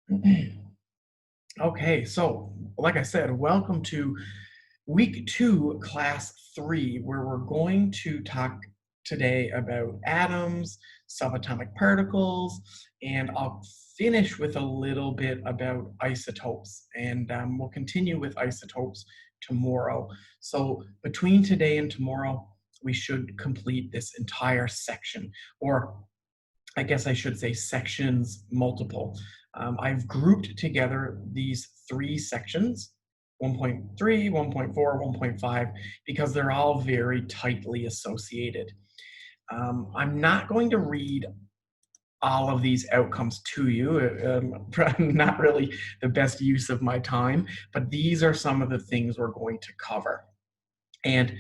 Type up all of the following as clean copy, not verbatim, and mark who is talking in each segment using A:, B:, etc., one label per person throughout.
A: Okay, so like I said, welcome to week 2, class 3, where we're going to talk today about atoms, subatomic particles, and I'll finish with a little bit about isotopes, and we'll continue with isotopes tomorrow. So between today and tomorrow, we should complete this entire section, or I guess I should say sections multiple. I've grouped together these 3 sections, 1.3, 1.4, 1.5, because they're all very tightly associated. I'm not going to read all of these outcomes to you. Not really the best use of my time, but these are some of the things we're going to cover. And,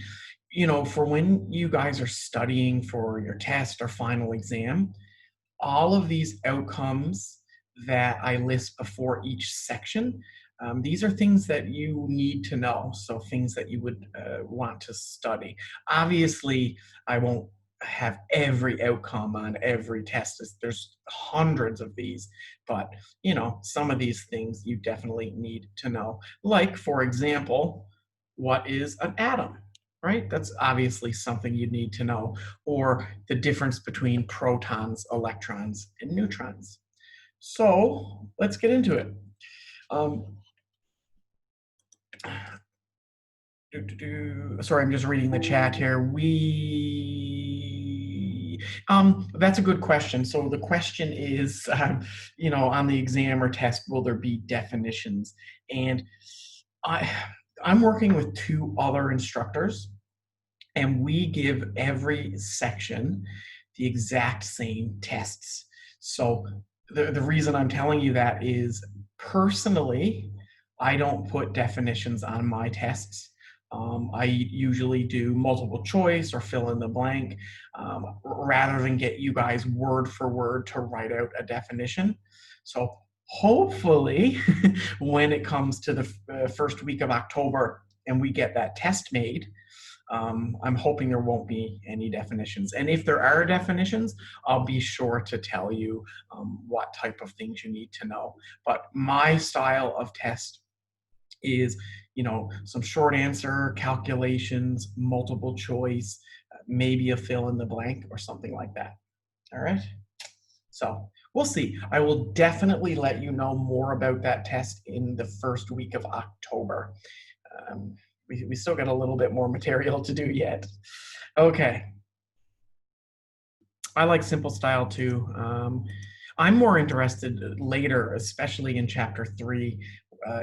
A: for when you guys are studying for your test or final exam, all of these outcomes that I list before each section, these are things that you need to know. So things that you would want to study. Obviously, I won't have every outcome on every test. There's hundreds of these, but some of these things you definitely need to know. Like, for example, what is an atom? Right? That's obviously something you need to know, or the difference between protons, electrons, and neutrons. So let's get into it. Sorry, I'm just reading the chat here. That's a good question. So the question is, on the exam or test, will there be definitions? And I'm working with 2 other instructors, and we give every section the exact same tests. So the reason I'm telling you that is, personally, I don't put definitions on my tests. I usually do multiple choice or fill in the blank, rather than get you guys word for word to write out a definition. So hopefully, when it comes to the first week of October and we get that test made, I'm hoping there won't be any definitions. And if there are definitions, I'll be sure to tell you what type of things you need to know. But my style of test is, some short answer calculations, multiple choice, maybe a fill in the blank or something like that. All right. So we'll see. I will definitely let you know more about that test in the first week of October. We still got a little bit more material to do yet. Okay. I like simple style too. I'm more interested later, especially in chapter 3,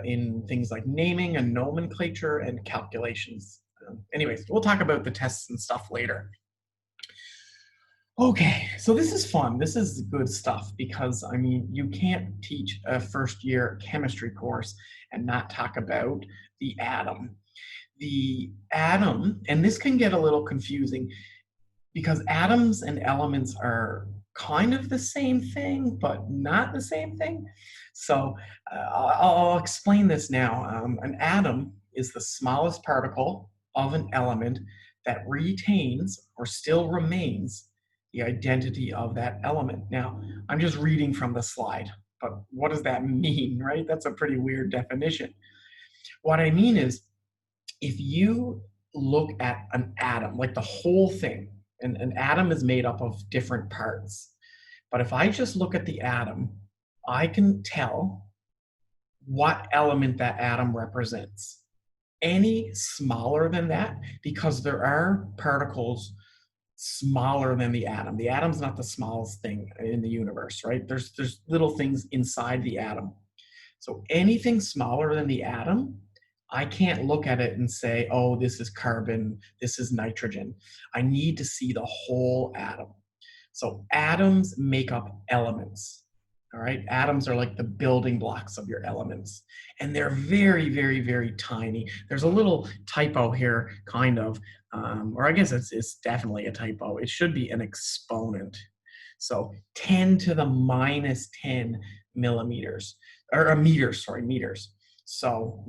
A: in things like naming and nomenclature and calculations. Anyways, we'll talk about the tests and stuff later. Okay, so this is fun. This is good stuff because, you can't teach a first-year chemistry course and not talk about the atom. The atom, and this can get a little confusing because atoms and elements are kind of the same thing, but not the same thing. So I'll explain this now. An atom is the smallest particle of an element that retains or still remains the identity of that element. Now, I'm just reading from the slide, but what does that mean, right? That's a pretty weird definition. What I mean is, if you look at an atom, like the whole thing, and an atom is made up of different parts. But if I just look at the atom, I can tell what element that atom represents. Any smaller than that, because there are particles smaller than the atom. The atom's not the smallest thing in the universe, right? There's little things inside the atom. So anything smaller than the atom, I can't look at it and say, oh, this is carbon, this is nitrogen. I need to see the whole atom. So atoms make up elements. All right, atoms are like the building blocks of your elements, and they're very, very, very tiny. There's a little typo here, kind of, or I guess it's definitely a typo. It should be an exponent. So 10 to the minus 10 millimeters, or meters, sorry, meters. So,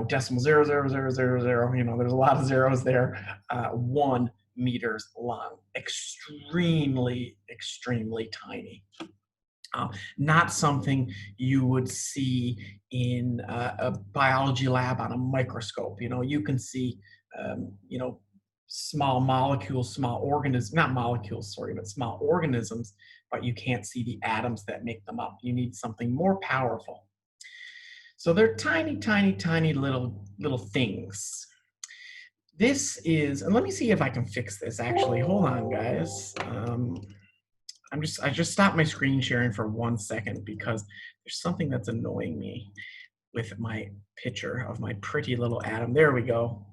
A: decimal 0.00000, there's a lot of zeros there. 1 meters long, extremely, extremely tiny. Not something you would see in a biology lab on a microscope. You know, you can see, you know, small molecules, small organisms, not molecules, sorry, but small organisms, but you can't see the atoms that make them up. You need something more powerful. So they're tiny, tiny, tiny little things. This is, and let me see if I can fix this actually. Hold on, guys. I just stopped my screen sharing for 1 second because there's something that's annoying me with my picture of my pretty little atom. There we go.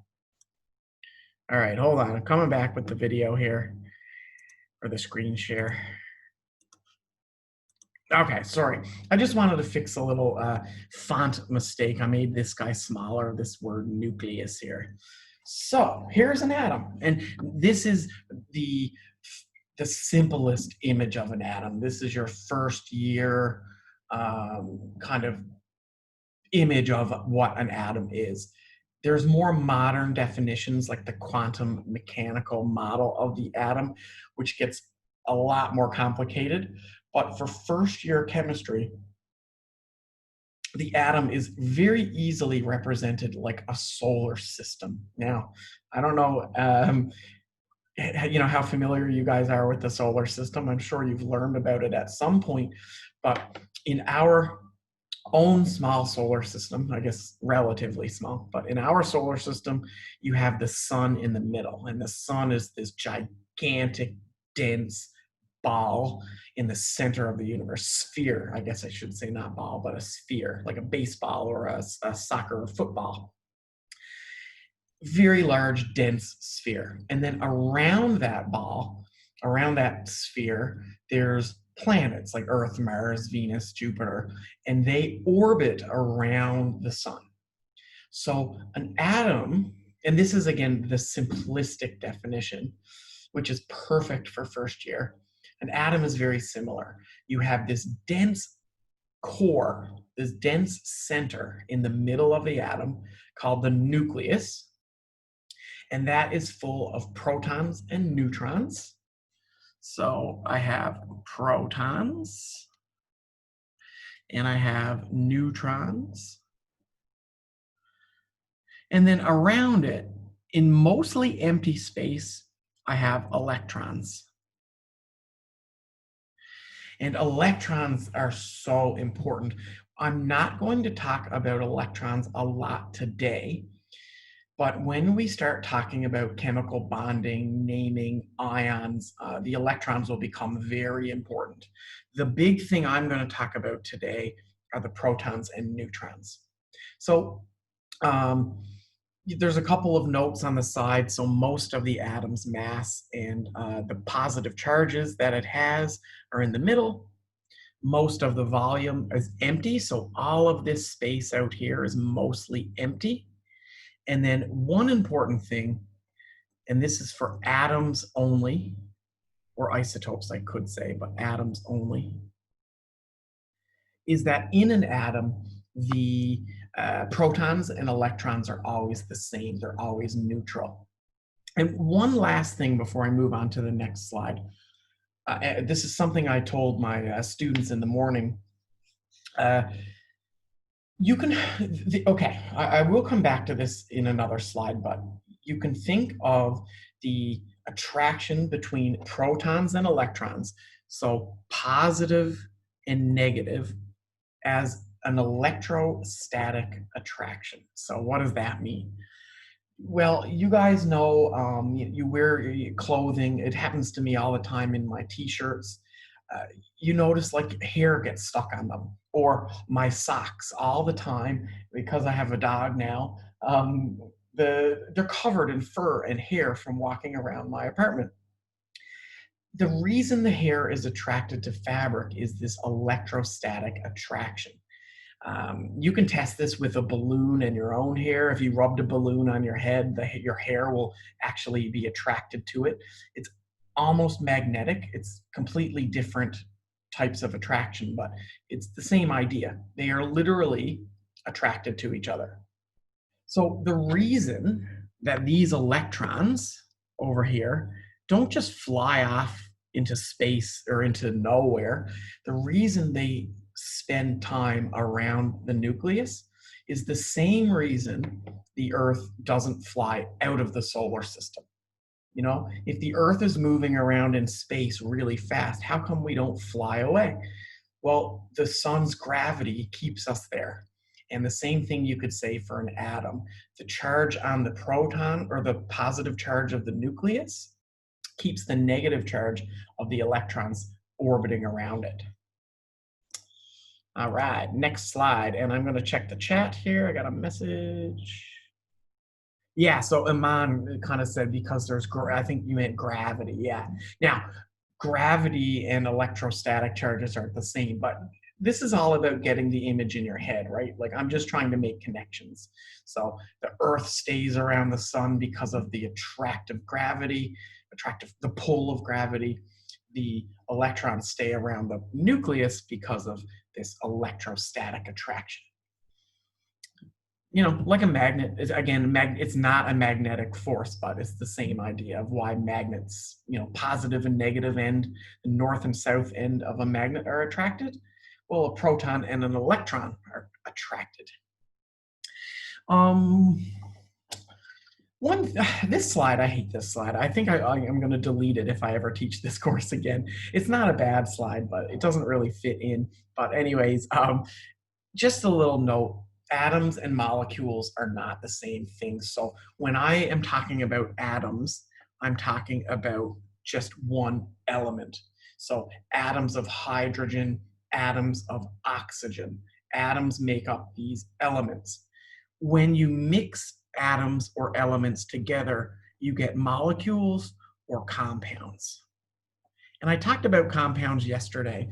A: All right, hold on. I'm coming back with the video here, or the screen share. Okay, sorry. I just wanted to fix a little font mistake. I made this guy smaller, this word nucleus here. So here's an atom, and this is the simplest image of an atom. This is your first year kind of image of what an atom is. There's more modern definitions like the quantum mechanical model of the atom, which gets a lot more complicated. But for first year chemistry, the atom is very easily represented like a solar system. Now, I don't know, you know, how familiar you guys are with the solar system. I'm sure you've learned about it at some point, but in our own small solar system, I guess relatively small, but in our solar system, you have the sun in the middle, and the sun is this gigantic, dense ball in the center of the universe. Sphere, I guess I should say, not ball, but a sphere, like a baseball or a soccer or football. Very large, dense sphere. And then around that ball, around that sphere, there's planets like Earth, Mars, Venus, Jupiter, and they orbit around the sun. So an atom, and this is again the simplistic definition, which is perfect for first year. An atom is very similar. You have this dense core, this dense center in the middle of the atom called the nucleus, and that is full of protons and neutrons. So I have protons and I have neutrons. And then around it, in mostly empty space, I have electrons. And electrons are so important. I'm not going to talk about electrons a lot today, but when we start talking about chemical bonding, naming ions, the electrons will become very important. The big thing I'm going to talk about today are the protons and neutrons. So there's a couple of notes on the side. So most of the atom's mass and the positive charges that it has are in the middle. Most of the volume is empty. So all of this space out here is mostly empty. And then one important thing, and this is for atoms only, or isotopes I could say, but atoms only, is that in an atom, the protons and electrons are always the same. They're always neutral. And one last thing before I move on to the next slide. This is something I told my students in the morning. You can, okay, I will come back to this in another slide, but you can think of the attraction between protons and electrons, so positive and negative, as an electrostatic attraction. So what does that mean? Well, you guys know you wear clothing. It happens to me all the time in my t-shirts. You notice like hair gets stuck on them, or my socks all the time because I have a dog now. They're covered in fur and hair from walking around my apartment. The reason the hair is attracted to fabric is this electrostatic attraction. You can test this with a balloon and your own hair. If you rubbed a balloon on your head, your hair will actually be attracted to it. It's almost magnetic. It's completely different types of attraction, but it's the same idea. They are literally attracted to each other. So the reason that these electrons over here don't just fly off into space or into nowhere, the reason they spend time around the nucleus is the same reason the Earth doesn't fly out of the solar system. You know, if the Earth is moving around in space really fast, how come we don't fly away? Well, the sun's gravity keeps us there. And the same thing you could say for an atom. The charge on the proton, or the positive charge of the nucleus, keeps the negative charge of the electrons orbiting around it. All right, next slide. And I'm going to check the chat here. I got a message. Yeah, so Iman kind of said because there's, I think you meant gravity. Yeah. Now, gravity and electrostatic charges aren't the same, but this is all about getting the image in your head, right? Like I'm just trying to make connections. So the Earth stays around the sun because of the attractive gravity, the pull of gravity. The electrons stay around the nucleus because of this electrostatic attraction. You know, like a magnet is, again, it's not a magnetic force, but it's the same idea of why magnets, you know, positive and negative end, the north and south end of a magnet are attracted. Well, a proton and an electron are attracted. This slide, I hate this slide. I think I'm going to delete it if I ever teach this course again. It's not a bad slide, but it doesn't really fit in. But anyways, just a little note. Atoms and molecules are not the same thing. So when I am talking about atoms, I'm talking about just one element. So atoms of hydrogen, atoms of oxygen, atoms make up these elements. When you mix atoms or elements together, you get molecules or compounds. And I talked about compounds yesterday.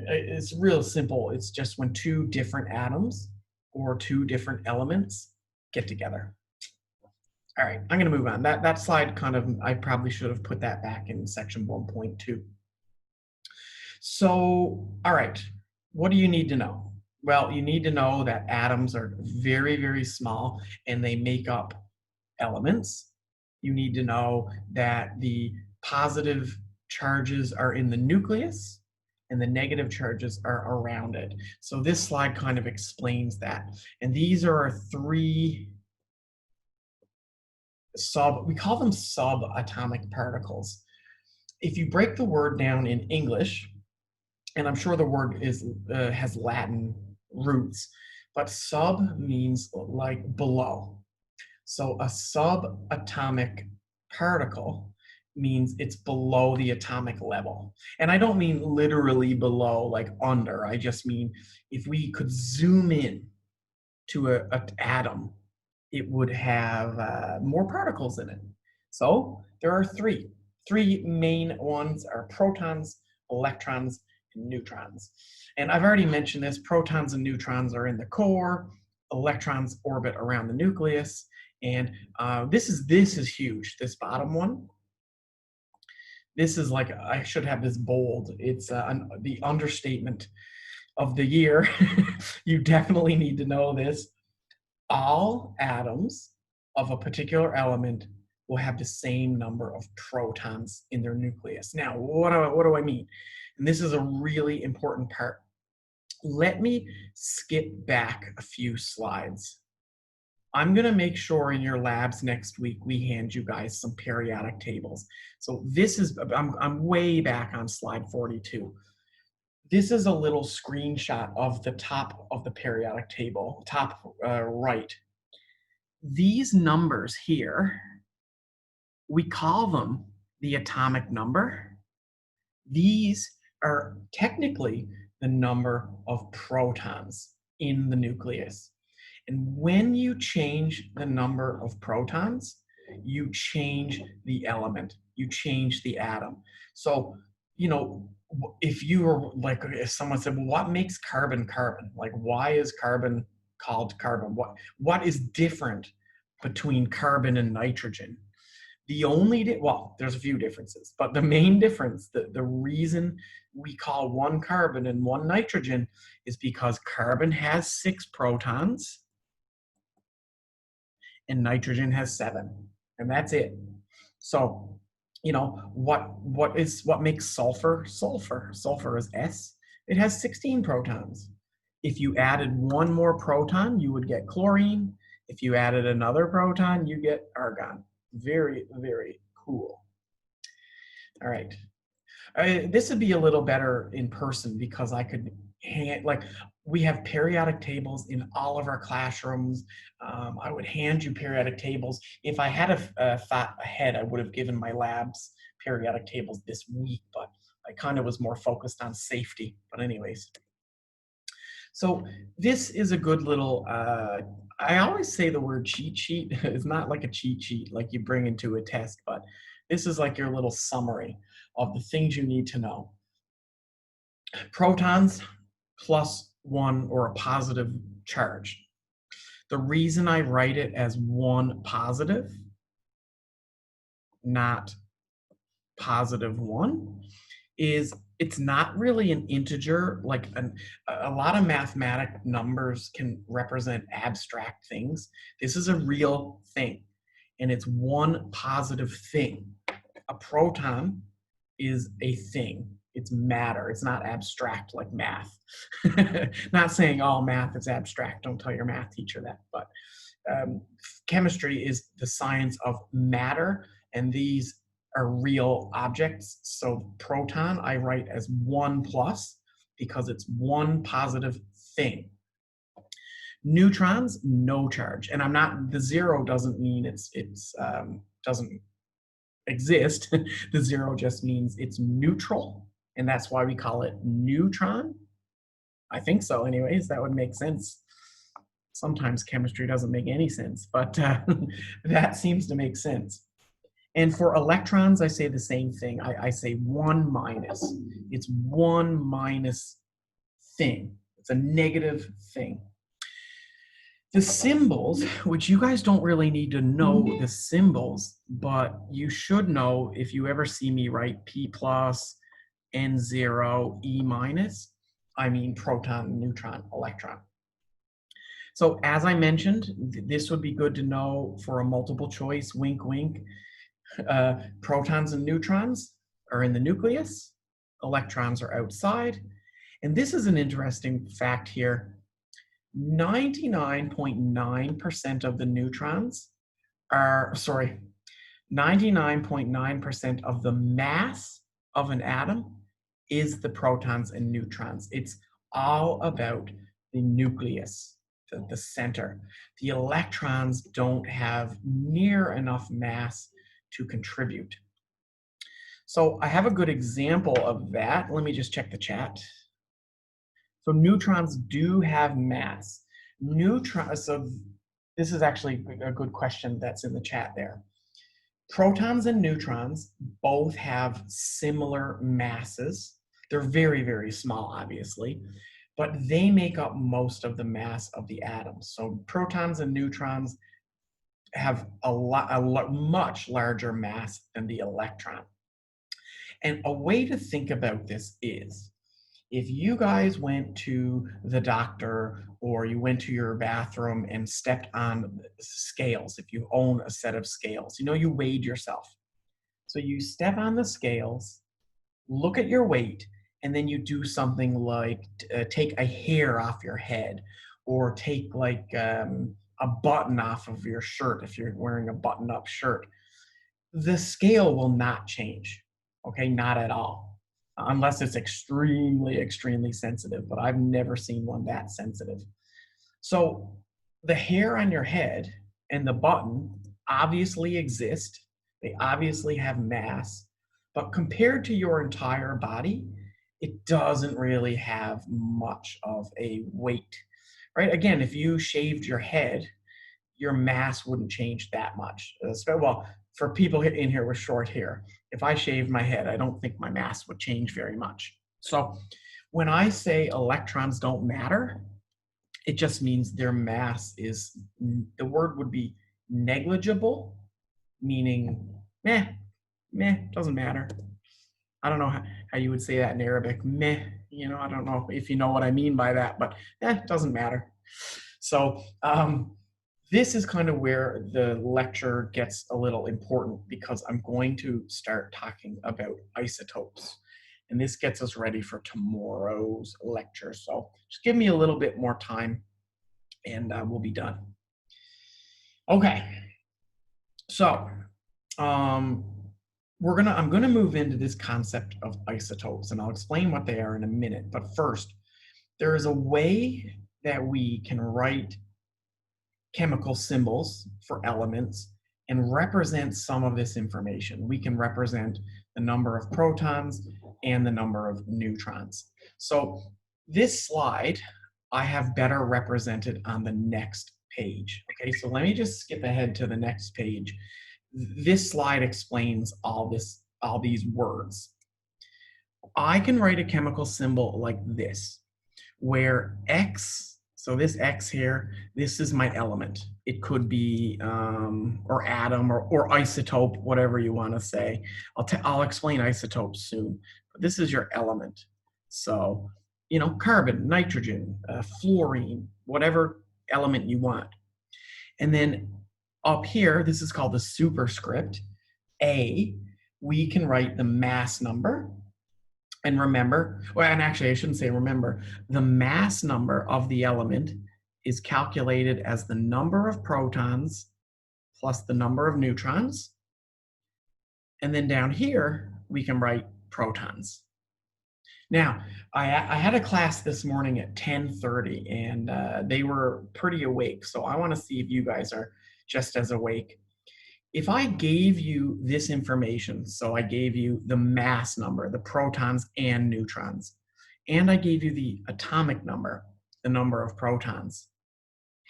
A: It's real simple. It's just when two different atoms or two different elements get together. All right, I'm going to move on. That slide kind of, I probably should have put that back in section 1.2. So, all right, what do you need to know? Well, you need to know that atoms are very, very small and they make up elements. You need to know that the positive charges are in the nucleus and the negative charges are around it. So this slide kind of explains that. And these are our three we call them subatomic particles. If you break the word down in English, and I'm sure the word has Latin roots, but sub means like below. So a subatomic particle means it's below the atomic level. And I don't mean literally below, like under. I just mean if we could zoom in to an atom, it would have more particles in it. So there are three. Three main ones are protons, electrons, and neutrons. And I've already mentioned this, protons and neutrons are in the core, electrons orbit around the nucleus, and this is huge, this bottom one. This is like, I should have this bold. It's the understatement of the year. You definitely need to know this. All atoms of a particular element will have the same number of protons in their nucleus. Now, what do I mean? And this is a really important part. Let me skip back a few slides. I'm going to make sure in your labs next week we hand you guys some periodic tables. So this is, I'm way back on slide 42. This is a little screenshot of the top of the periodic table, top right. These numbers here, we call them the atomic number. These are technically the number of protons in the nucleus. And when you change the number of protons, you change the element, you change the atom. So, you know, if you were like, if someone said, well, what makes carbon carbon? Like, why is carbon called carbon? What is different between carbon and nitrogen? The only, well, there's a few differences, but the main difference, the reason we call one carbon and one nitrogen is because carbon has 6 protons and nitrogen has 7, and that's it. So what makes sulfur sulfur? Sulfur is S. It has 16 protons. If you added one more proton, you would get chlorine. If you added another proton, you get argon. Very, very cool. All right. This would be a little better in person because I could like we have periodic tables in all of our classrooms. I would hand you periodic tables. If I had a thought ahead, I would have given my labs periodic tables this week, but I kind of was more focused on safety. But anyways, so this is a good little, I always say the word cheat sheet. It's not like a cheat sheet like you bring into a test, but this is like your little summary of the things you need to know. Protons plus one or a positive charge. The reason I write it as one positive, not positive one, is it's not really an integer. Like a lot of mathematic numbers can represent abstract things. This is a real thing, and it's one positive thing. A proton is a thing. It's matter. It's not abstract like math. Not saying all math is abstract. Don't tell your math teacher that. But chemistry is the science of matter, and these are real objects. So proton I write as 1 plus because it's one positive thing. Neutrons, no charge. And I'm not, the zero doesn't mean it's doesn't exist. The zero just means it's neutral, and that's why we call it neutron. I think so anyways. That would make sense. Sometimes chemistry doesn't make any sense, but that seems to make sense. And for electrons, I say the same thing. I say 1 minus. It's 1 minus thing. It's a negative thing. The symbols, which you guys don't really need to know the symbols, but you should know if you ever see me write P plus, N0, E minus, I mean proton, neutron, electron. So as I mentioned, this would be good to know for a multiple choice, wink, wink. Protons and neutrons are in the nucleus, electrons are outside. And this is an interesting fact here. 99.9% of the neutrons are, 99.9% of the mass of an atom is the protons and neutrons. It's all about the nucleus, the center. The electrons don't have near enough mass to contribute. So I have a good example of that. Let me just check the chat. So neutrons do have mass. So this is actually a good question that's in the chat there. Protons and neutrons both have similar masses. They're very, very small, obviously, but they make up most of the mass of the atom. So protons and neutrons have a much larger mass than the electron. And a way to think about this is, if you guys went to the doctor or you went to your bathroom and stepped on scales, if you own a set of scales, you weighed yourself. So you step on the scales, look at your weight, and then you do something like take a hair off your head, or take like a button off of your shirt if you're wearing a button-up shirt. The scale will not change, okay? Not at all. Unless it's extremely, extremely sensitive, but I've never seen one that sensitive. So the hair on your head and the button obviously exist. They obviously have mass, but compared to your entire body, it doesn't really have much of a weight, right? Again, if you shaved your head, your mass wouldn't change that much. Well, for people in here with short hair, if I shaved my head, I don't think my mass would change very much. So when I say electrons don't matter, it just means their mass is, the word would be negligible, meaning meh, doesn't matter. I don't know how you would say that in Arabic, meh, I don't know if you know what I mean by that, but doesn't matter. So this is kind of where the lecture gets a little important because I'm going to start talking about isotopes. And this gets us ready for tomorrow's lecture. So just give me a little bit more time and we'll be done. Okay. So I'm gonna move into this concept of isotopes and I'll explain what they are in a minute. But first, there is a way that we can write chemical symbols for elements and represent some of this information. We can represent the number of protons and the number of neutrons. So this slide I have better represented on the next page. Okay, so let me just skip ahead to the next page. This slide explains all these words. I can write a chemical symbol like this, where X, so this X here, this is my element. It could be, or atom, or isotope, whatever you want to say. I'll explain isotopes soon, but this is your element. So, you know, carbon, nitrogen, fluorine, whatever element you want. And then up here, this is called the superscript, A, we can write the mass number. And remember, well, and actually I shouldn't say remember, the mass number of the element is calculated as the number of protons plus the number of neutrons. And then down here, we can write protons. Now, I had a class this morning at 10:30 and they were pretty awake. So I want to see if you guys are just as awake. If I gave you this information, so I gave you the mass number, the protons and neutrons, and I gave you the atomic number, the number of protons,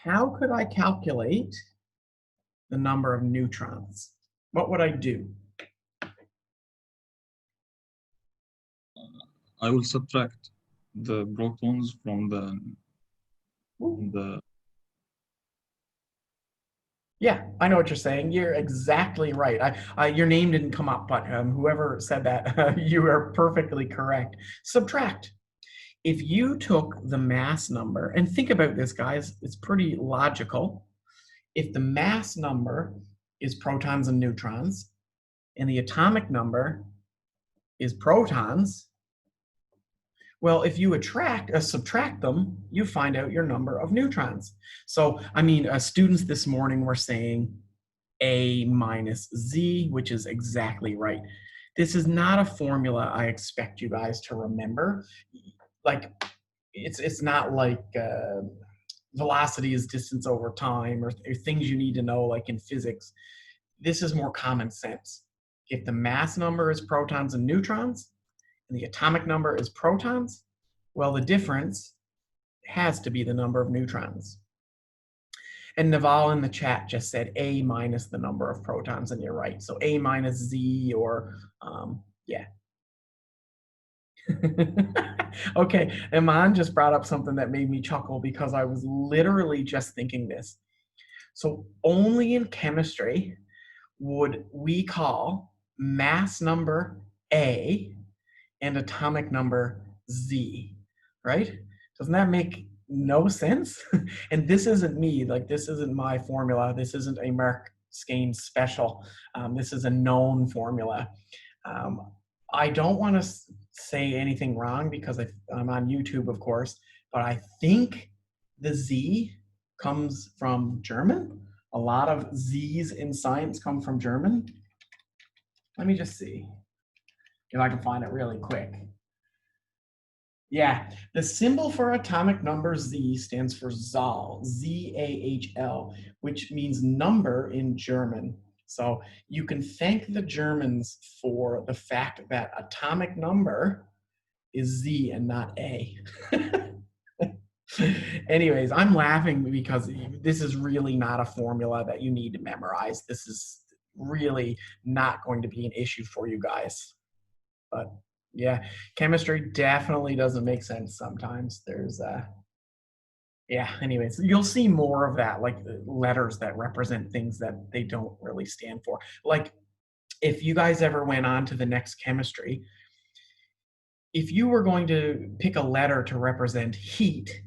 A: how could I calculate the number of neutrons? What would I do?
B: I will subtract the protons from the
A: Yeah, I know what you're saying. You're exactly right. Your name didn't come up, but whoever said that, you are perfectly correct. Subtract. If you took the mass number, and think about this, guys, it's pretty logical. If the mass number is protons and neutrons, and the atomic number is protons, well, if you subtract them, you find out your number of neutrons. So, I mean, students this morning were saying A minus Z, which is exactly right. This is not a formula I expect you guys to remember. Like, it's not like velocity is distance over time or things you need to know like in physics. This is more common sense. If the mass number is protons and neutrons, and the atomic number is protons, well, the difference has to be the number of neutrons. And Naval in the chat just said A minus the number of protons, and you're right. So A minus Z, or yeah. Okay, Iman just brought up something that made me chuckle because I was literally just thinking this. So only in chemistry would we call mass number A and atomic number Z, right? Doesn't that make no sense? And this isn't me, like this isn't my formula. This isn't a Mark Skane special. This is a known formula. I don't want to say anything wrong because I'm on YouTube, of course, but I think the Z comes from German. A lot of Z's in science come from German. Let me just see if I can find it really quick. Yeah, the symbol for atomic number Z stands for Zahl, Z-A-H-L, which means number in German. So you can thank the Germans for the fact that atomic number is Z and not A. Anyways, I'm laughing because this is really not a formula that you need to memorize. This is really not going to be an issue for you guys. But yeah, chemistry definitely doesn't make sense sometimes. There's yeah, anyways, you'll see more of that, like letters that represent things that they don't really stand for. Like if you guys ever went on to the next chemistry, if you were going to pick a letter to represent heat,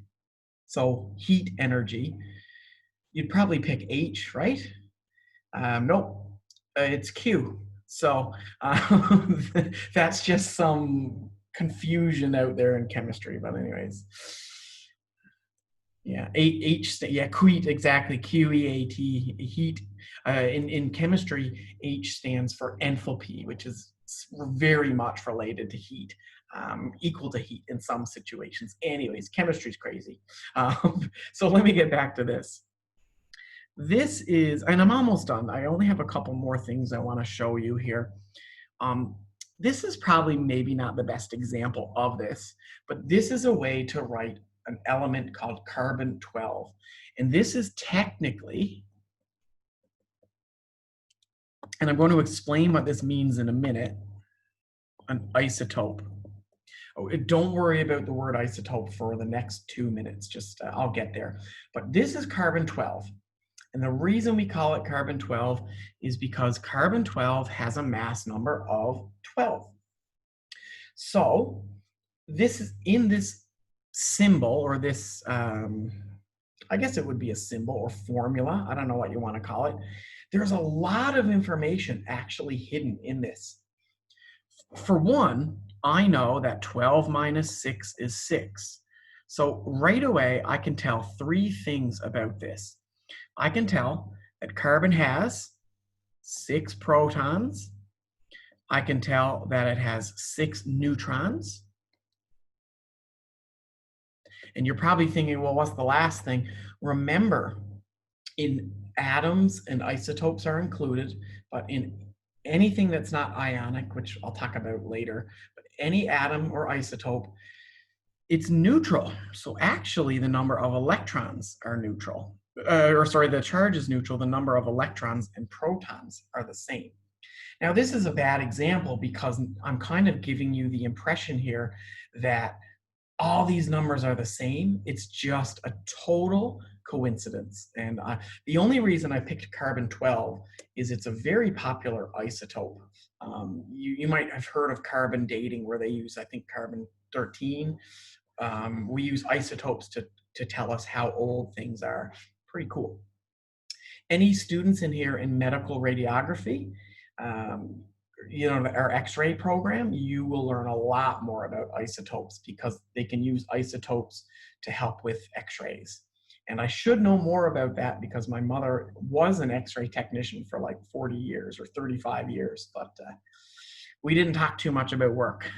A: so heat energy, you'd probably pick H, right? Nope, it's Q. So that's just some confusion out there in chemistry. But anyways, yeah, yeah, QEAT, exactly, QEAT, heat. In chemistry, H stands for enthalpy, which is very much related to heat, equal to heat in some situations. Anyways, chemistry's crazy. So let me get back to this. This is, and I'm almost done. I only have a couple more things I want to show you here. Um, this is probably maybe not the best example of this, but this is a way to write an element called carbon 12. And this is technically, and I'm going to explain what this means in a minute, an isotope. Oh, don't worry about the word isotope for the next 2 minutes, just I'll get there. But this is carbon 12. And the reason we call it carbon 12 is because carbon 12 has a mass number of 12. So this is in this symbol, or this, I guess it would be a symbol or formula. I don't know what you want to call it. There's a lot of information actually hidden in this. For one, I know that 12 minus 6 is 6. So right away, I can tell 3 things about this. I can tell that carbon has 6 protons. I can tell that it has 6 neutrons. And you're probably thinking, well, what's the last thing? Remember, in atoms and isotopes are included, but in anything that's not ionic, which I'll talk about later, but any atom or isotope, it's neutral. So actually the number of electrons are neutral. The charge is neutral. The number of electrons and protons are the same. Now, this is a bad example because I'm kind of giving you the impression here that all these numbers are the same. It's just a total coincidence. And the only reason I picked carbon 12 is it's a very popular isotope. You might have heard of carbon dating, where they use, I think, carbon 13. We use isotopes to tell us how old things are. Pretty cool. Any students in here in medical radiography, our X-ray program, you will learn a lot more about isotopes because they can use isotopes to help with X-rays. And I should know more about that because my mother was an X-ray technician for like 40 years or 35 years, but we didn't talk too much about work.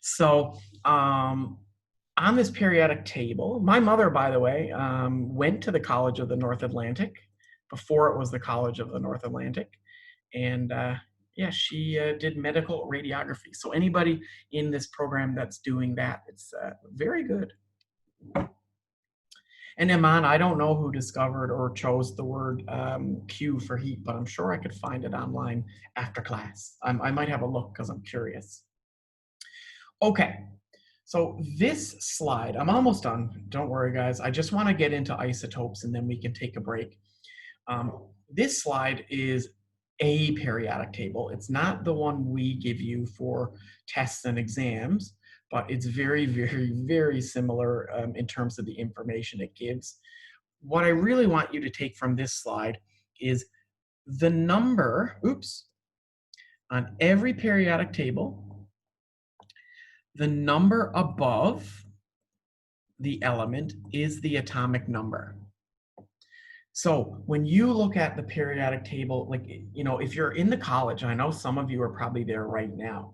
A: So on this periodic table, my mother, by the way, went to the College of the North Atlantic before it was the College of the North Atlantic. And yeah, she did medical radiography. So anybody in this program that's doing that, it's very good. And Iman, I don't know who discovered or chose the word Q for heat, but I'm sure I could find it online after class. I might have a look because I'm curious. Okay, so this slide, I'm almost done. Don't worry, guys. I just want to get into isotopes and then we can take a break. This slide is a periodic table. It's not the one we give you for tests and exams, but it's very, very, very similar in terms of the information it gives. What I really want you to take from this slide is the number, on every periodic table, the number above the element is the atomic number. So when you look at the periodic table, like, if you're in the college, I know some of you are probably there right now.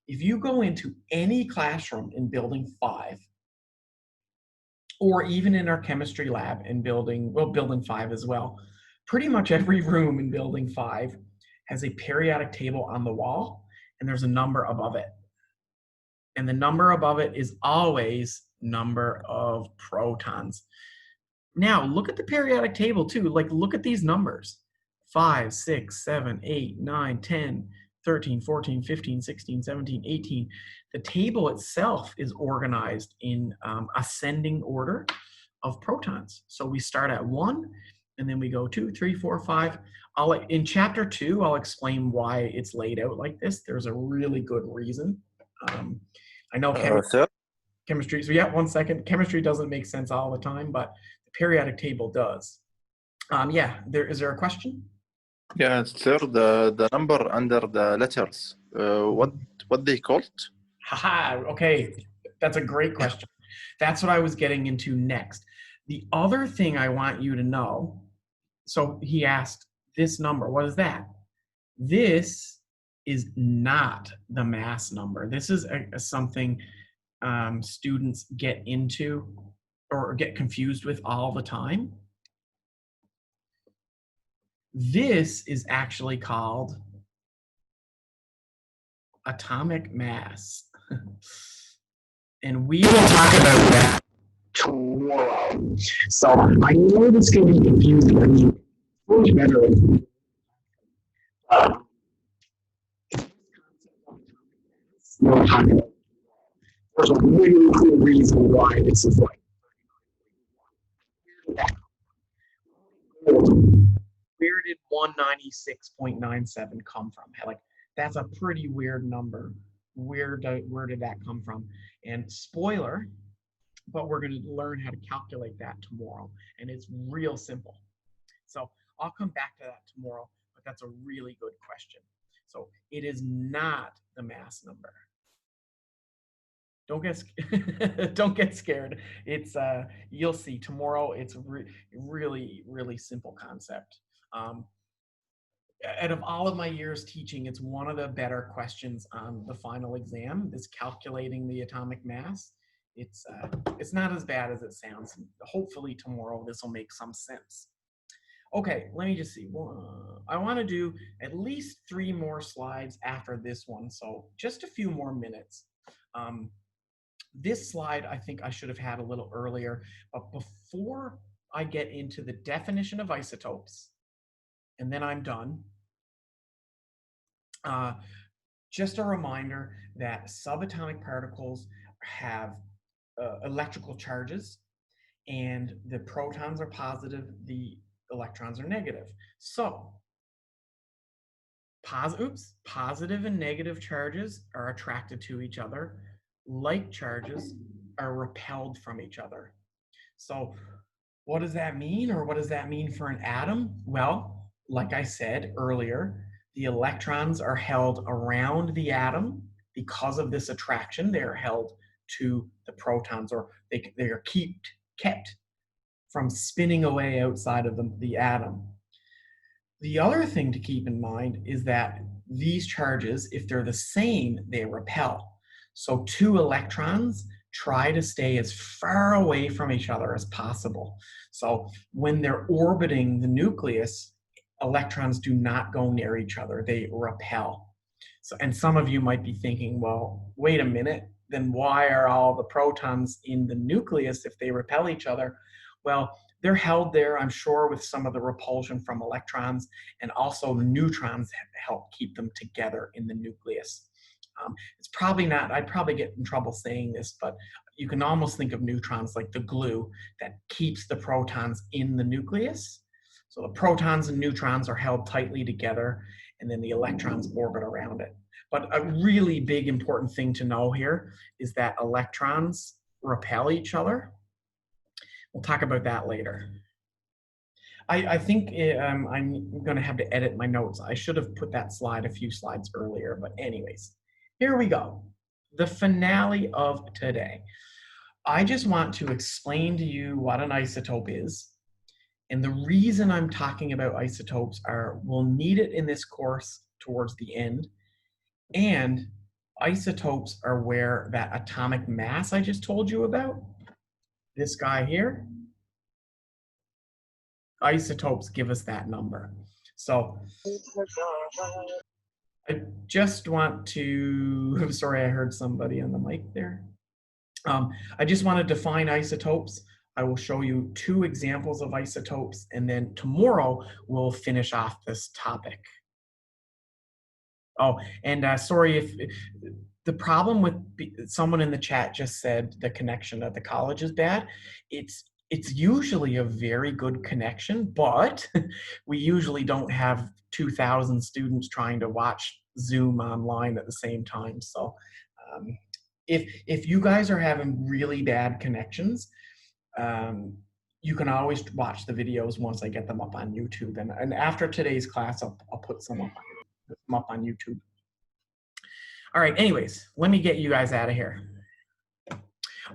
A: If you go into any classroom in building 5, or even in our chemistry lab in building 5 as well, pretty much every room in building 5 has a periodic table on the wall, and there's a number above it. And the number above it is always number of protons. Now, look at the periodic table too. Like, look at these numbers: 5, 6, 7, 8, 9, 10, 13, 14, 15, 16, 17, 18. The table itself is organized in ascending order of protons. So we start at 1, and then we go 2, 3, 4, 5. In chapter 2, I'll explain why it's laid out like this. There's a really good reason. I know
C: Sir?
A: chemistry, so yeah, 1 second. Chemistry doesn't make sense all the time, but The periodic table does. Yeah, is there a question?
C: Yeah, sir, the number under the letters, what they called?
A: Haha, okay, that's a great question. That's what I was getting into next. The other thing I want you to know, so he asked, this number, what is that? This is not the mass number. This is something students get into or get confused with all the time. This is actually called atomic mass. And we will talk about that tomorrow. So I know this can be confusing. I mean, much better. We'll talk about. There's a really cool reason why this is like. Where did 196.97 come from? Like, that's a pretty weird number. Where did that come from? And spoiler, but we're going to learn how to calculate that tomorrow. And it's real simple. So I'll come back to that tomorrow, but that's a really good question. So it is not the mass number. Don't get don't get scared. It's you'll see tomorrow. It's really really simple concept. Out of all of my years teaching, it's one of the better questions on the final exam. Is calculating the atomic mass. It's not as bad as it sounds. Hopefully tomorrow this will make some sense. Okay, let me just see. I want to do at least 3 more slides after this one, so just a few more minutes. This slide I think I should have had a little earlier, but before I get into the definition of isotopes, and then I'm done, just a reminder that subatomic particles have electrical charges, and the protons are positive, the electrons are negative. So positive and negative charges are attracted to each other. Like charges are repelled from each other. So what does that mean, or what does that mean for an atom? Well, like I said earlier, the electrons are held around the atom because of this attraction. They're held to the protons, or they are kept from spinning away outside of the atom. The other thing to keep in mind is that these charges, if they're the same, they repel. So 2 electrons try to stay as far away from each other as possible. So when they're orbiting the nucleus, electrons do not go near each other, they repel. So, and some of you might be thinking, well, wait a minute, then why are all the protons in the nucleus if they repel each other? Well, they're held there, I'm sure, with some of the repulsion from electrons, and also neutrons help keep them together in the nucleus. It's probably not, I'd probably get in trouble saying this, but you can almost think of neutrons like the glue that keeps the protons in the nucleus. So the protons and neutrons are held tightly together, and then the electrons orbit around it. But a really big important thing to know here is that electrons repel each other. We'll talk about that later. I think I'm going to have to edit my notes. I should have put that slide a few slides earlier, but anyways, here we go. The finale of today. I just want to explain to you what an isotope is. And the reason I'm talking about isotopes are we'll need it in this course towards the end. And isotopes are where that atomic mass I just told you about, this guy here, isotopes give us that number. So I just want to, I'm sorry, I heard somebody on the mic there. I just want to define isotopes. I will show you 2 examples of isotopes, and then tomorrow we'll finish off this topic. Oh, and sorry if the problem with someone in the chat just said the connection at the college is bad. It's usually a very good connection, but we usually don't have 2,000 students trying to watch Zoom online at the same time. So if you guys are having really bad connections, you can always watch the videos once I get them up on YouTube. And after today's class, I'll put some up on YouTube. All right, anyways, let me get you guys out of here.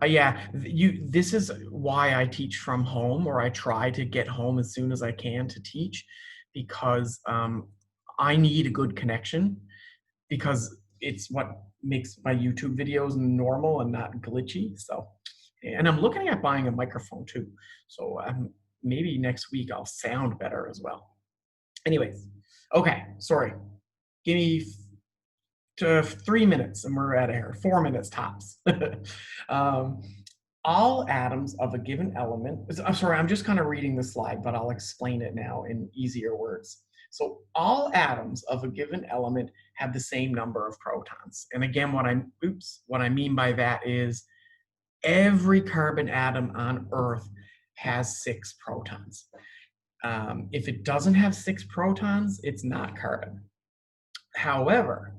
A: Yeah, this is why I teach from home, or I try to get home as soon as I can to teach, because I need a good connection, because it's what makes my YouTube videos normal and not glitchy. So, and I'm looking at buying a microphone too. So maybe next week I'll sound better as well. Anyways, okay, sorry. Give me 3 minutes and we're out of here. 4 minutes tops. All atoms of a given element, I'm sorry, I'm just kind of reading the slide, but I'll explain it now in easier words. So all atoms of a given element have the same number of protons. And again, what I mean by that is every carbon atom on Earth has 6 protons. If it doesn't have 6 protons, it's not carbon. However,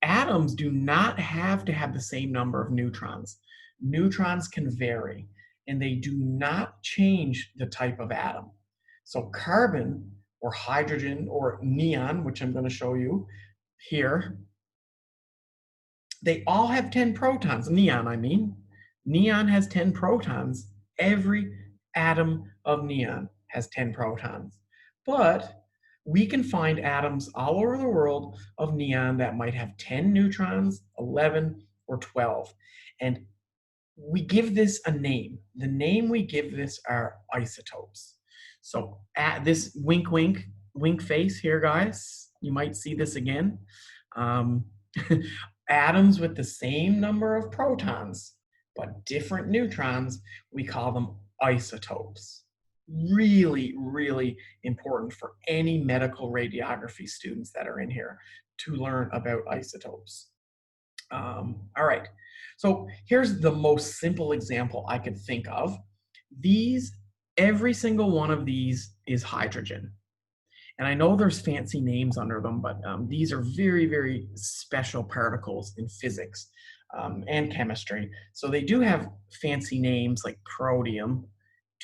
A: atoms do not have to have the same number of neutrons. Neutrons can vary, and they do not change the type of atom. So carbon or hydrogen or neon, which I'm going to show you here, they all have 10 protons. Neon, I mean. Neon has 10 protons. Every atom of neon has 10 protons. But we can find atoms all over the world of neon that might have 10 neutrons, 11, or 12. And we give this a name. The name we give this are isotopes. So at this wink face here, guys, you might see this again. Atoms with the same number of protons, but different neutrons, we call them isotopes. Really, really important for any medical radiography students that are in here to learn about isotopes. All right, so here's the most simple example I could think of. Every single one of these is hydrogen. And I know there's fancy names under them, but these are very, very special particles in physics and chemistry. So they do have fancy names like protium,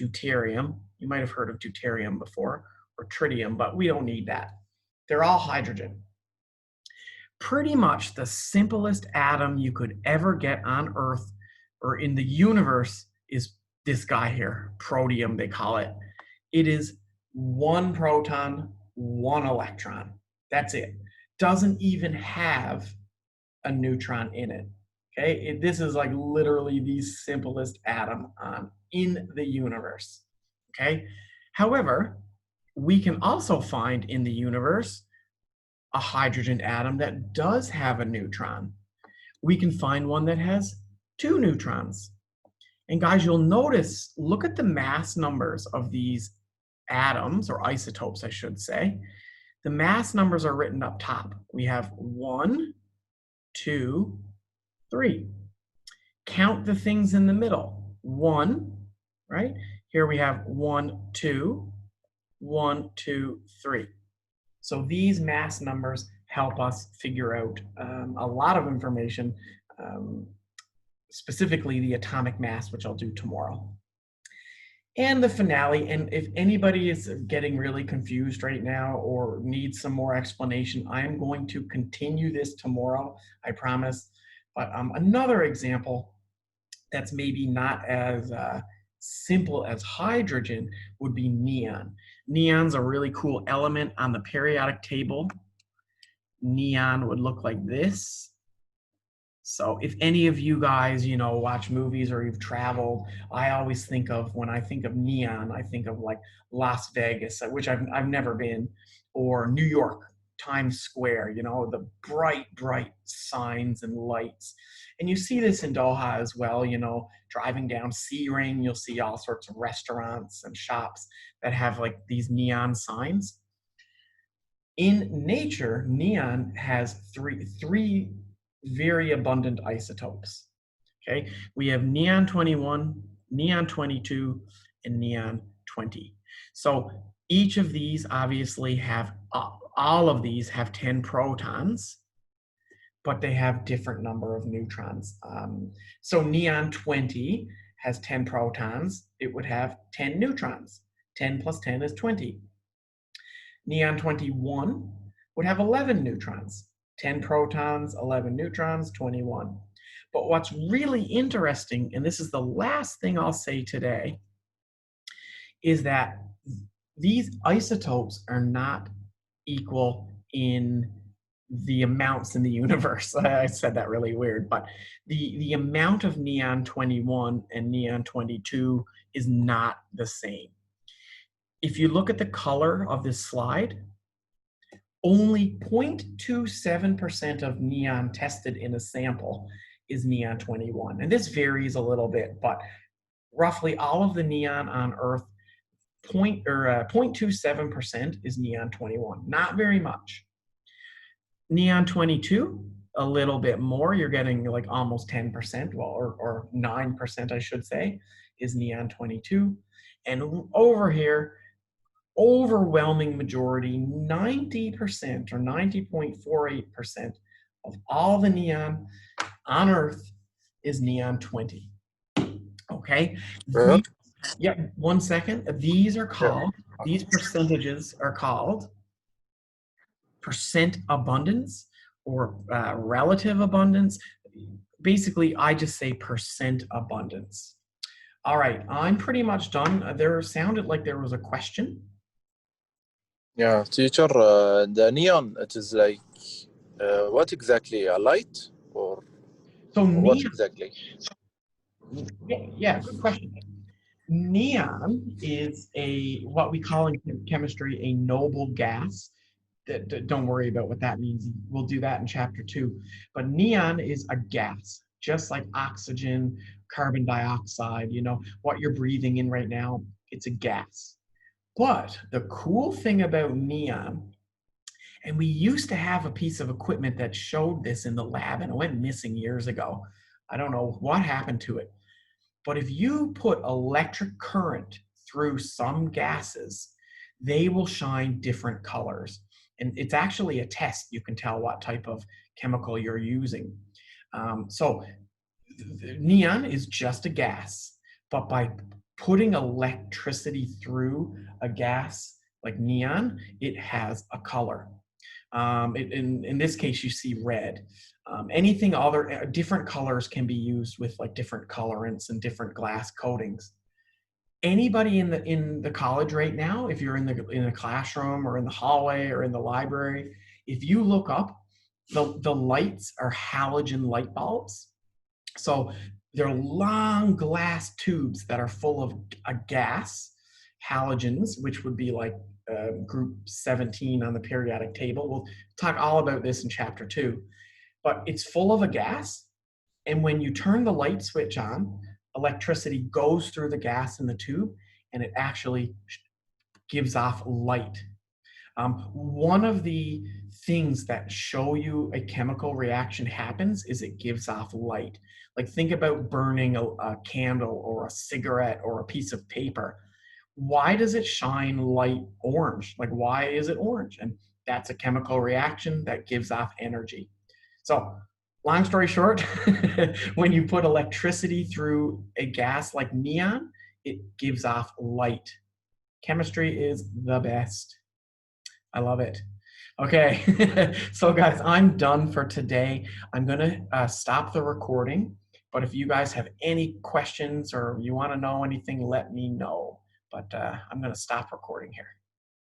A: deuterium. You might have heard of deuterium before, or tritium, but we don't need that. They're all hydrogen. Pretty much the simplest atom you could ever get on Earth or in the universe is this guy here, protium, they call it. It is 1 proton, 1 electron. That's it. Doesn't even have a neutron in it. Okay, this is like literally the simplest atom in the universe. Okay, however, we can also find in the universe a hydrogen atom that does have a neutron. We can find one that has 2 neutrons. And guys, you'll notice, look at the mass numbers of these atoms, or isotopes, I should say. The mass numbers are written up top. We have 1, 2, 3. Count the things in the middle. 1, right? Here we have 1, 2, 1, 2, 3. So these mass numbers help us figure out a lot of information, specifically the atomic mass, which I'll do tomorrow. And the finale, and if anybody is getting really confused right now or needs some more explanation, I am going to continue this tomorrow, I promise. But another example that's maybe not as simple as hydrogen would be neon. Neon's a really cool element on the periodic table. Neon would look like this. So if any of you guys, watch movies or you've traveled, I always think of, when I think of neon, I think of like Las Vegas, which I've never been, or New York, Times Square, the bright signs and lights. And you see this in Doha as well, driving down Sea Ring, you'll see all sorts of restaurants and shops that have like these neon signs. In nature, neon has three very abundant isotopes. Okay, we have neon 21, neon 22, and neon 20. So each of these obviously have, all of these have 10 protons, but they have different number of neutrons. So neon 20 has 10 protons, it would have 10 neutrons. 10 plus 10 is 20. Neon 21 would have 11 neutrons. 10 protons, 11 neutrons, 21. But what's really interesting, and this is the last thing I'll say today, is that these isotopes are not equal in the amounts in the universe. I said that really weird, but the amount of neon 21 and neon 22 is not the same. If you look at the color of this slide, only 0.27% of neon tested in a sample is neon 21. And this varies a little bit, but roughly all of the neon on Earth, 0.27% is neon 21. Not very much. Neon 22, a little bit more. You're getting like almost 10%, well, or 9%, I should say, is neon 22. And over here, overwhelming majority, 90% or 90.48% of all the neon on Earth is neon 20. Okay? Yeah, 1 second. These are called, these percentages are called percent abundance or relative abundance. Basically, I just say percent abundance. All right, I'm pretty much done. There sounded like there was a question.
C: Yeah, teacher, the neon, it is like, what exactly? A light? Or
A: So
C: what
A: neon,
C: exactly?
A: yeah, good question. Neon is what we call in chemistry a noble gas. Don't worry about what that means. We'll do that in chapter 2. But neon is a gas, just like oxygen, carbon dioxide, you know, what you're breathing in right now, it's a gas. But the cool thing about neon, and we used to have a piece of equipment that showed this in the lab, and it went missing years ago. I don't know what happened to it. But if you put electric current through some gases, they will shine different colors. And it's actually a test. You can tell what type of chemical you're using. So neon is just a gas, but by putting electricity through a gas like neon, it has a color. In this case, you see red. Anything other, different colors can be used with like different colorants and different glass coatings. Anybody in the college right now, if you're in the classroom or in the hallway or in the library, if you look up, the lights are halogen light bulbs. So they're long glass tubes that are full of a gas, halogens, which would be like group 17 on the periodic table. We'll talk all about this in chapter 2. But it's full of a gas, and when you turn the light switch on, electricity goes through the gas in the tube, and it actually gives off light. One of the things that show you a chemical reaction happens is it gives off light. Like think about burning a candle or a cigarette or a piece of paper. Why does it shine light orange? Like why is it orange? And that's a chemical reaction that gives off energy. So long story short, when you put electricity through a gas like neon, it gives off light. Chemistry is the best. I love it. Okay, so guys, I'm done for today. I'm gonna stop the recording, but if you guys have any questions or you wanna know anything, let me know. But I'm gonna stop recording here.